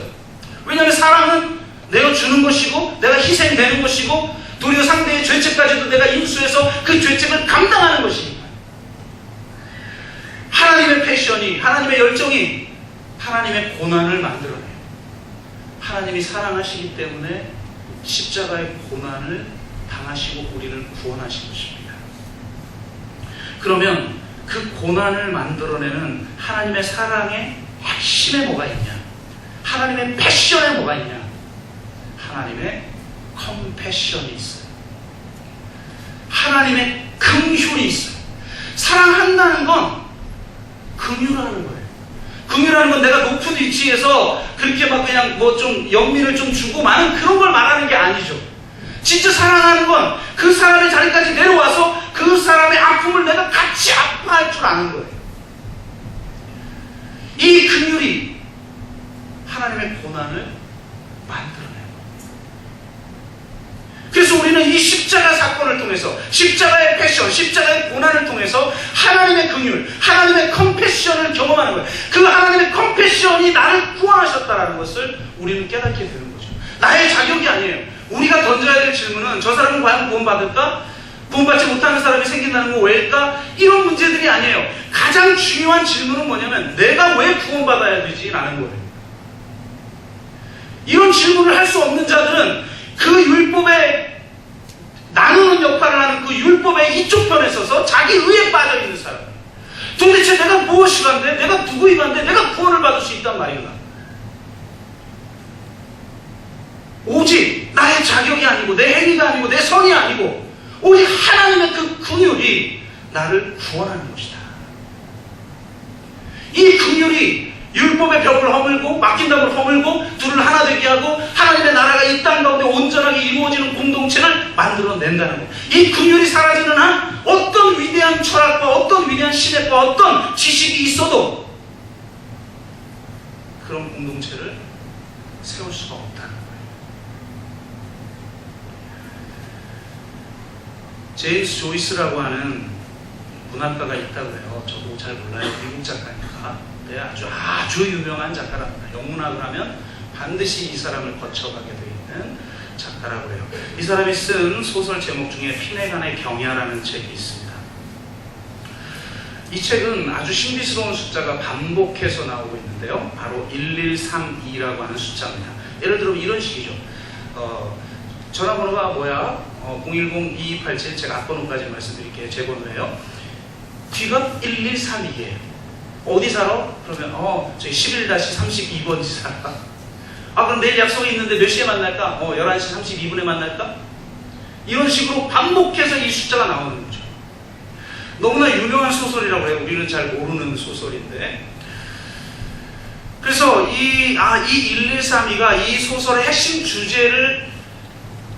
왜냐하면 사랑은 내어주는 것이고 내가 희생되는 것이고 도리어 상대의 죄책까지도 내가 인수해서 그 죄책을 감당하는 것이니까. 하나님의 패션이, 하나님의 열정이 하나님의 고난을 만들어내요. 하나님이 사랑하시기 때문에 십자가의 고난을 당하시고 우리를 구원하신 것입니다. 그러면 그 고난을 만들어내는 하나님의 사랑의 핵심에 뭐가 있냐? 하나님의 패션에 뭐가 있냐? 하나님의 컴패션이 있어요. 하나님의 긍휼이 있어요. 사랑한다는 건 긍휼하는 거예요. 긍휼하는 건 내가 높은 위치에서 그렇게 막 그냥 뭐 좀 연민을 좀 주고 많은 그런 걸 말하는 게 아니죠. 진짜 사랑하는 건 그 사람의 자리까지 내려와서 그 사람의 아픔을 내가 같이 아파할 줄 아는 거예요. 이 긍휼이 하나님의 고난을 만들어내요. 그래서 우리는 이 십자가 사건을 통해서, 십자가의 패션, 십자가의 고난을 통해서 하나님의 긍휼, 하나님의 컴패션을 경험하는 거예요. 그 하나님의 컴패션이 나를 구원하셨다는 것을 우리는 깨닫게 되는 거죠. 나의 자격이 아니에요. 우리가 던져야 될 질문은 저 사람은 과연 구원받을까? 구원받지 못하는 사람이 생긴다는 건 왜일까? 이런 문제들이 아니에요. 가장 중요한 질문은 뭐냐면 내가 왜 구원받아야 되지? 라는 거예요. 이런 질문을 할 수 없는 자들은 그 율법에 나누는 역할을 하는 그 율법의 이쪽 편에 서서 자기 의에 빠져 있는 사람. 도대체 내가 무엇이 간데? 내가 누구이 간데? 내가 구원을 받을 수 있단 말인가? 오직 나의 자격이 아니고 내 행위가 아니고 내 선이 아니고 오직 하나님의 그 긍휼이 나를 구원하는 것이다. 이 긍휼이 율법의 벽을 허물고 맡긴 담을 허물고 둘을 하나 되게 하고 하나님의 나라가 이 땅 가운데 온전하게 이루어지는 공동체를 만들어낸다는 것. 이 긍휼이 사라지는 한 어떤 위대한 철학과 어떤 위대한 신학과 어떤 지식이 있어도 그런 공동체를 세울 수가 없다는 거예요. 제임스 조이스라고 하는 문학가가 있다고 해요. 저도 잘 몰라요. 미국 작가니까. 네, 아주 유명한 작가랍니다. 영문학을 하면 반드시 이 사람을 거쳐가게 되어 있는 작가라고 해요. 이 사람이 쓴 소설 제목 중에 피네간의 경야라는 책이 있습니다. 이 책은 아주 신비스러운 숫자가 반복해서 나오고 있는데요. 바로 1132라고 하는 숫자입니다. 예를 들어 이런 식이죠. 전화번호가 뭐야? 010-2287, 제가 앞번호까지 말씀드릴게요. 제 번호예요. 뒤가 1132예요. 어디 살아? 그러면 저기 11-32번지 살아. 그럼 내일 약속이 있는데 몇 시에 만날까? 11시 32분에 만날까? 이런 식으로 반복해서 이 숫자가 나오는 거죠. 너무나 유명한 소설이라고 해요. 우리는 잘 모르는 소설인데. 그래서 이 1132가 이 소설의 핵심 주제를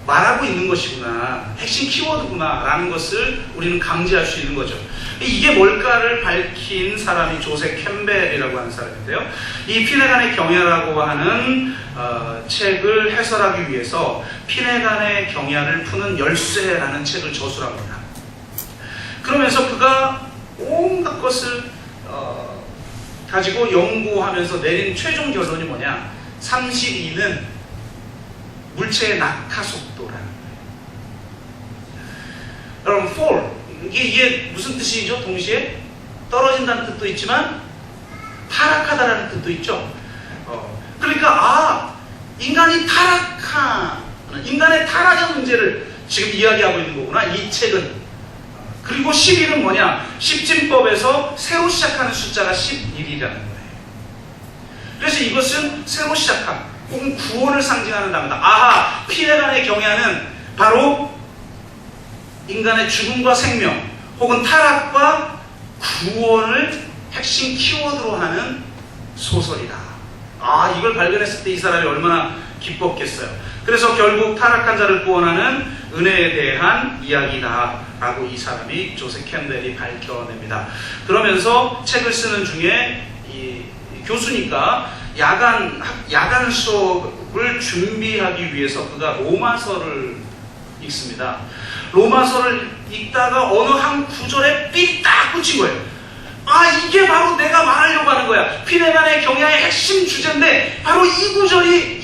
말하고 있는 것이구나, 핵심 키워드구나 라는 것을 우리는 감지할 수 있는 거죠. 이게 뭘까를 밝힌 사람이 조세 캠벨이라고 하는 사람인데요. 이 피네간의 경야라고 하는 책을 해설하기 위해서 피네간의 경야를 푸는 열쇠라는 책을 저술합니다. 그러면서 그가 온갖 것을 가지고 연구하면서 내린 최종 결론이 뭐냐? 32는 물체의 낙하 속도라는 거예요. 여러분, fall, 이게 무슨 뜻이죠? 동시에 떨어진다는 뜻도 있지만 타락하다라는 뜻도 있죠. 그러니까 인간이 인간의 타락의 문제를 지금 이야기하고 있는 거구나, 이 책은. 그리고 11은 뭐냐? 십진법에서 새로 시작하는 숫자가 11이라는 거예요. 그래서 이것은 새로 시작함, 혹은 구원을 상징하는 단어다. 피네간의 경야는 바로 인간의 죽음과 생명 혹은 타락과 구원을 핵심 키워드로 하는 소설이다. 이걸 발견했을 때 이 사람이 얼마나 기뻤겠어요. 그래서 결국 타락한 자를 구원하는 은혜에 대한 이야기다 라고 이 사람이 조세 캠벨이 밝혀냅니다. 그러면서 책을 쓰는 중에 이 교수니까 야간 수업을 준비하기 위해서 그가 로마서를 읽습니다. 로마서를 읽다가 어느 한 구절에 삐 딱 꽂힌 거예요. 이게 바로 내가 말하려고 하는 거야. 피네간의 경야의 핵심 주제인데 바로 이 구절이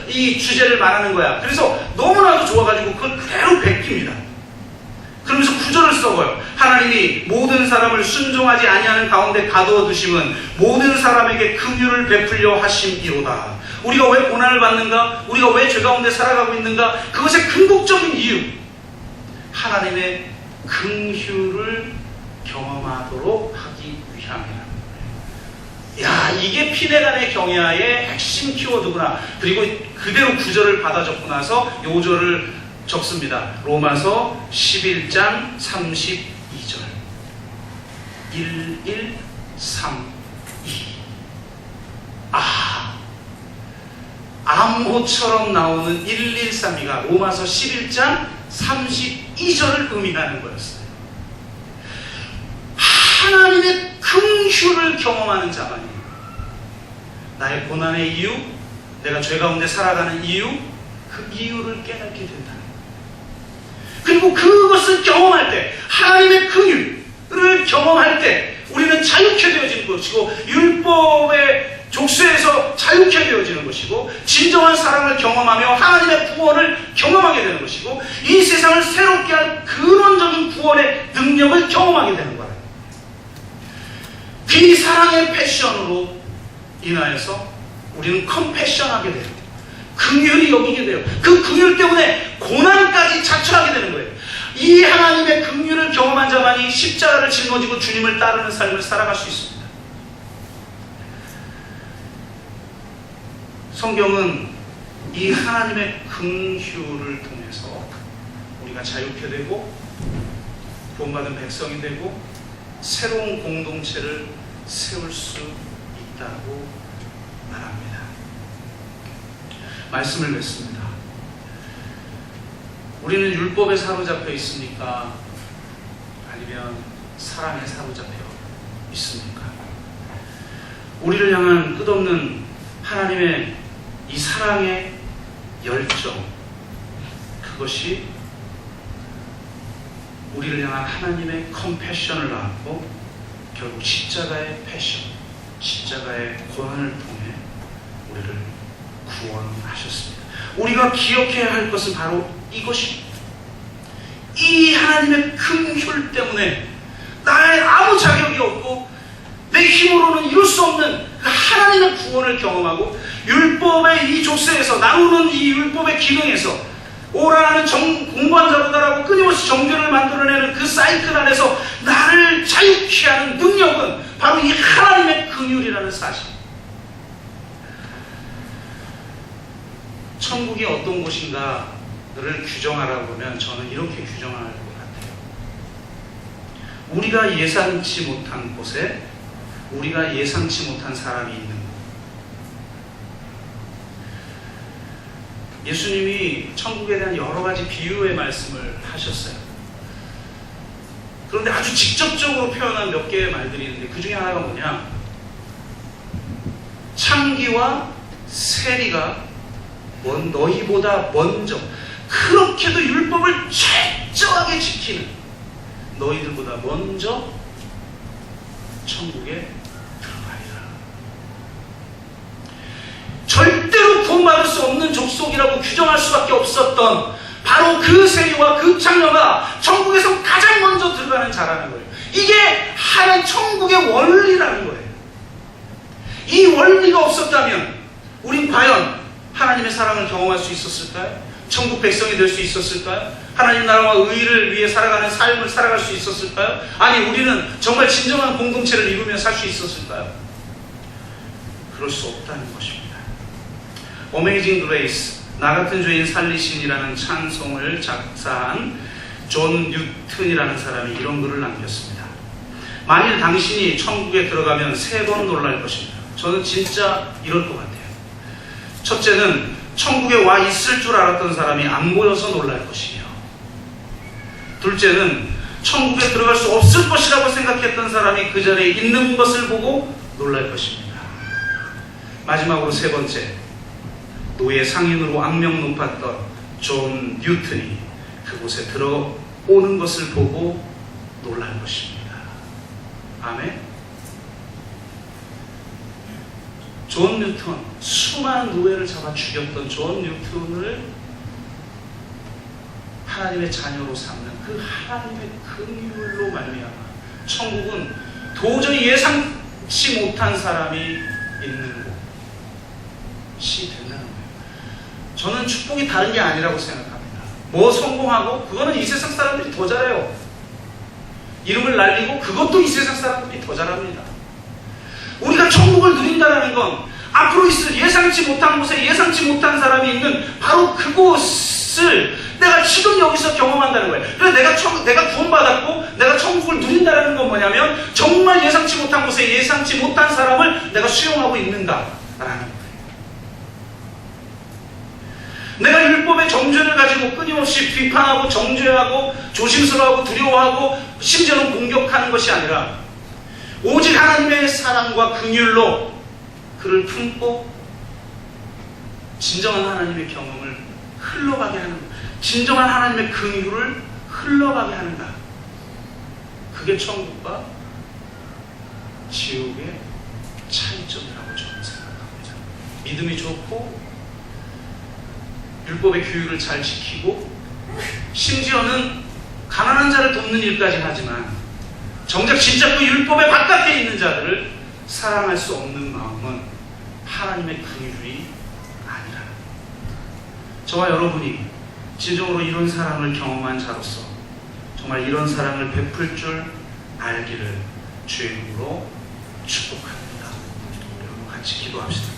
이 주제를 말하는 거야. 그래서 너무나도 좋아가지고 그걸 그대로 베낍니다. 그러면서 구절을 써봐요. 하나님이 모든 사람을 순종하지 아니하는 가운데 가두어 두심은 모든 사람에게 긍휼을 베풀려 하심이로다. 우리가 왜 고난을 받는가? 우리가 왜 죄 가운데 살아가고 있는가? 그것의 궁극적인 이유, 하나님의 긍휼을 경험하도록 하기 위함이라는 거예요. 이게 피네간의 경야의 핵심 키워드구나. 그리고 그대로 구절을 받아 적고 나서 요절을 적습니다. 로마서 11장 32절 1132. 암호처럼 나오는 1132가 로마서 11장 32절을 의미하는 거였어요. 하나님의 긍휼을 경험하는 자만이 나의 고난의 이유, 내가 죄 가운데 살아가는 이유, 그 이유를 깨닫게 된다는 거예요. 그리고 그것을 경험할 때, 하나님의 긍휼을 경험할 때 우리는 자유케 되어지는 것이고 율법의 족쇄에서 자유케 되어지는 것이고 진정한 사랑을 경험하며 하나님의 구원을 경험하게 되는 것이고 이 세상을 새롭게 할 근원적인 구원의 능력을 경험하게 되는 거예요. 비사랑의 패션으로 인하여서 우리는 컴패션하게 돼요. 긍휼히 여기게 돼요. 그 긍휼 때문에 고난까지 자처하게 되는 거예요. 이 하나님의 긍휼을 경험한 자만이 십자가를 짊어지고 주님을 따르는 삶을 살아갈 수 있습니다. 성경은 이 하나님의 긍휼을 통해서 우리가 자유케 되고 구원받은 백성이 되고 새로운 공동체를 세울 수 있다고 말합니다. 말씀을 맺습니다. 우리는 율법에 사로잡혀 있습니까? 아니면 사랑에 사로잡혀 있습니까? 우리를 향한 끝없는 하나님의 이 사랑의 열정, 그것이 우리를 향한 하나님의 컴패션을 낳았고 결국 십자가의 패션, 십자가의 고난을 통해 우리를 구원하셨습니다. 우리가 기억해야 할 것은 바로 이것입니다. 이 하나님의 긍휼 때문에 나의 아무 자격이 없고 내 힘으로는 이룰 수 없는 그 하나님의 구원을 경험하고 율법의 이 족쇄에서 나누는 이 율법의 기능에서 오라는 공부한 자보다라고 끊임없이 정죄를 만들어내는 그 사이클 안에서 나를 자유케 하는 능력은 바로 이 하나님의 긍휼이라는 사실. 천국이 어떤 곳인가를 규정하라고 하면 저는 이렇게 규정할 것 같아요. 우리가 예상치 못한 곳에 우리가 예상치 못한 사람이 있는 곳. 예수님이 천국에 대한 여러 가지 비유의 말씀을 하셨어요. 그런데 아주 직접적으로 표현한 몇 개의 말들이 있는데 그 중에 하나가 뭐냐? 창기와 세리가 너희보다 먼저 그렇게도 율법을 철저하게 지키는 너희들보다 먼저 천국에 들어가리라. 절대로 구원받을 수 없는 족속이라고 규정할 수밖에 없었던 바로 그 세리와 그 창녀가 천국에서 가장 먼저 들어가는 자라는 거예요. 이게 하나님 천국의 원리라는 거예요. 이 원리가 없었다면 우린 과연 하나님의 사랑을 경험할 수 있었을까요? 천국 백성이 될 수 있었을까요? 하나님 나라와 의를 위해 살아가는 삶을 살아갈 수 있었을까요? 아니 우리는 정말 진정한 공동체를 이루며 살 수 있었을까요? 그럴 수 없다는 것입니다. Amazing Grace, 나 같은 죄인 살리신이라는 찬송을 작사한 존 뉴튼이라는 사람이 이런 글을 남겼습니다. 만일 당신이 천국에 들어가면 3번 놀랄 것입니다. 저는 진짜 이럴 것 같아요. 첫째는 천국에 와 있을 줄 알았던 사람이 안 보여서 놀랄 것이며, 둘째는 천국에 들어갈 수 없을 것이라고 생각했던 사람이 그 자리에 있는 것을 보고 놀랄 것입니다. 마지막으로 세 번째, 노예 상인으로 악명 높았던 존 뉴튼이 그곳에 들어오는 것을 보고 놀랄 것입니다. 아멘. 존 뉴턴, 수많은 노예를 잡아 죽였던 존 뉴턴을 하나님의 자녀로 삼는 그 하나님의 긍휼로 말미암아 천국은 도저히 예상치 못한 사람이 있는 곳이 된다는 거예요. 저는 축복이 다른 게 아니라고 생각합니다. 뭐 성공하고 그거는 이 세상 사람들이 더 잘해요. 이름을 날리고 그것도 이 세상 사람들이 더 잘합니다. 우리가 천국을 누린다는 건 앞으로 있을 예상치 못한 곳에 예상치 못한 사람이 있는 바로 그곳을 내가 지금 여기서 경험한다는 거예요. 그래서 내가 구원받았고 내가 천국을 누린다는 건 뭐냐면 정말 예상치 못한 곳에 예상치 못한 사람을 내가 수용하고 있는다라는 거예요. 내가 율법의 정죄를 가지고 끊임없이 비판하고 정죄하고 조심스러워하고 두려워하고 심지어는 공격하는 것이 아니라 오직 하나님의 사랑과 긍휼로 그를 품고 진정한 하나님의 경험을 흘러가게 하는 것, 진정한 하나님의 긍휼을 흘러가게 하는가. 그게 천국과 지옥의 차이점이라고 저는 생각합니다. 믿음이 좋고 율법의 규율을 잘 지키고 심지어는 가난한 자를 돕는 일까지 하지만 정작 진짜 그 율법의 바깥에 있는 자들을 사랑할 수 없는 마음은 하나님의 긍휼이 아니라, 저와 여러분이 진정으로 이런 사랑을 경험한 자로서 정말 이런 사랑을 베풀 줄 알기를 주의 이름으로 축복합니다. 여러분 같이 기도합시다.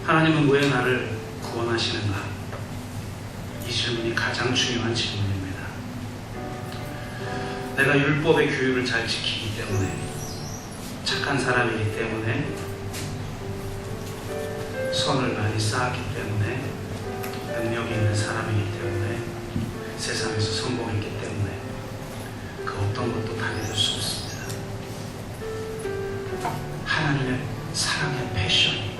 하나님은 왜 나를 구원하시는가? 이 질문이 가장 중요한 질문입니다. 내가 율법의 규율을 잘 지키기 때문에, 착한 사람이기 때문에, 선을 많이 쌓았기 때문에, 능력이 있는 사람이기 때문에, 세상에서 성공했기 때문에 그 어떤 것도 다 믿을 수 없습니다. 하나님의 사랑의 패션이,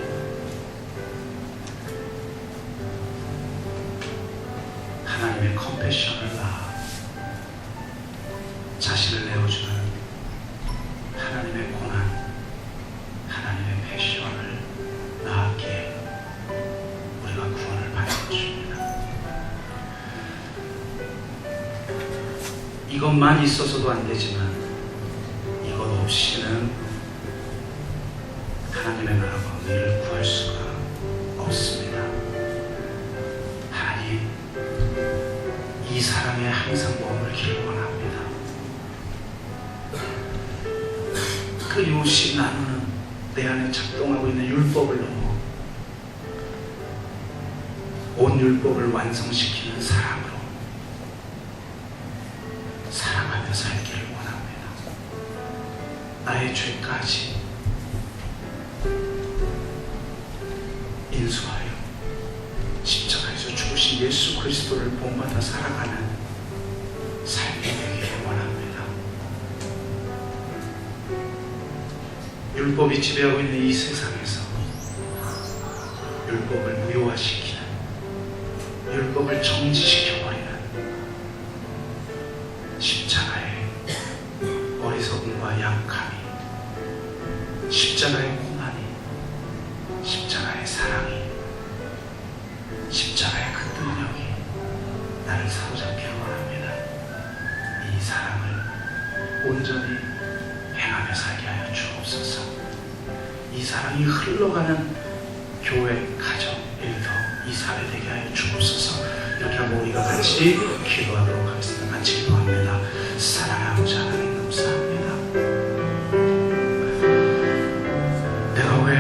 하나님의 컴패션을 낳아 자신을 내어주는 하나님의 고난, 하나님의 패션을 낳았기에 우리가 구원을 받는 것입니다. 이것만 있어서도 안 되지만 이것 없이는 하나님의 나라와 의를 구할 수가 없습니다. 하나님, 이 사랑에 항상 머물기를 원합니다. 끊임없이 나누는 내 안에 작동하고 있는 율법을 넘어 온 율법을 완성시키는 사랑으로 사랑하며 살기를 원합니다. 나의 죄까지 인수하여 십자가에서 죽으신 예수 그리스도를 본받아 살아가는 삶이 되기를 원합니다. 율법이 지배하고 있는 이 세상에서 율법을 무효화시키는, 율법을 정지시켜버리는 십자가의 어리석음과 약함이, 십자가의 고난이, 십자가의 사랑이, 십자가의 그 능력이 나를 사로잡기를 원합니다. 이 사랑을 온전히 행하며 살게 하여 주옵소서. 이 사랑이 흘러가는 교회, 가정, 일터, 이 사회 되게 하여 주옵소서. 이렇게 하고 우리가 같이 기도하도록 하겠습니다. 같이 기도합니다. 사랑의 아버지 하나님 감사합니다. 내가 왜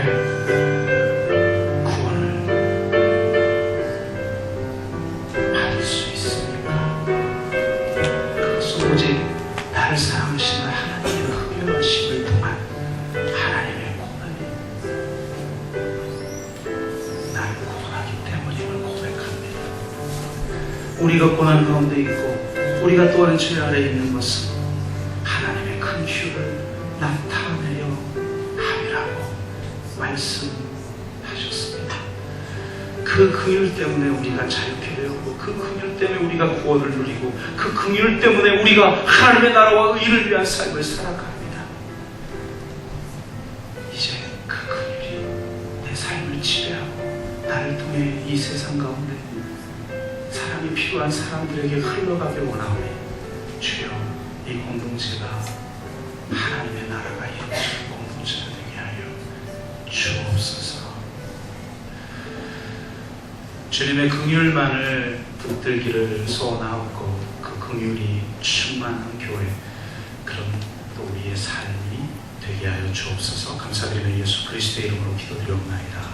오직 나를 사랑하시는 하나님의 흡연하심을 통한 하나님의 고난이 나를 구원하기 때문임을 고백합니다. 우리가 고난 가운데 있고 우리가 또한 죄 아래 있는 것은 하나님의 큰 휴를 나타내려 함이라고 말씀하셨습니다. 그 긍휼 때문에 우리가 자유케 되었고, 그 긍휼 때문에 우리가 구원을 누리고, 그 긍휼 때문에 우리가 하나님의 나라와 의를 위한 삶을 살아갑니다. 이제 그 긍휼이 내 삶을 지배하고 나를 통해 이 세상 가운데 사랑이 필요한 사람들에게 흘러가길 원하오니 주여, 이 공동체가 하나님의 나라가 이루어지는 공동체가 되게 하여 주옵소서. 주님의 긍휼만을 붙들기를 소원하옵고, 그 긍휼이 충만한 교회, 그런 또 우리의 삶이 되게 하여 주옵소서. 감사드리며 예수 그리스도의 이름으로 기도드리옵나이다.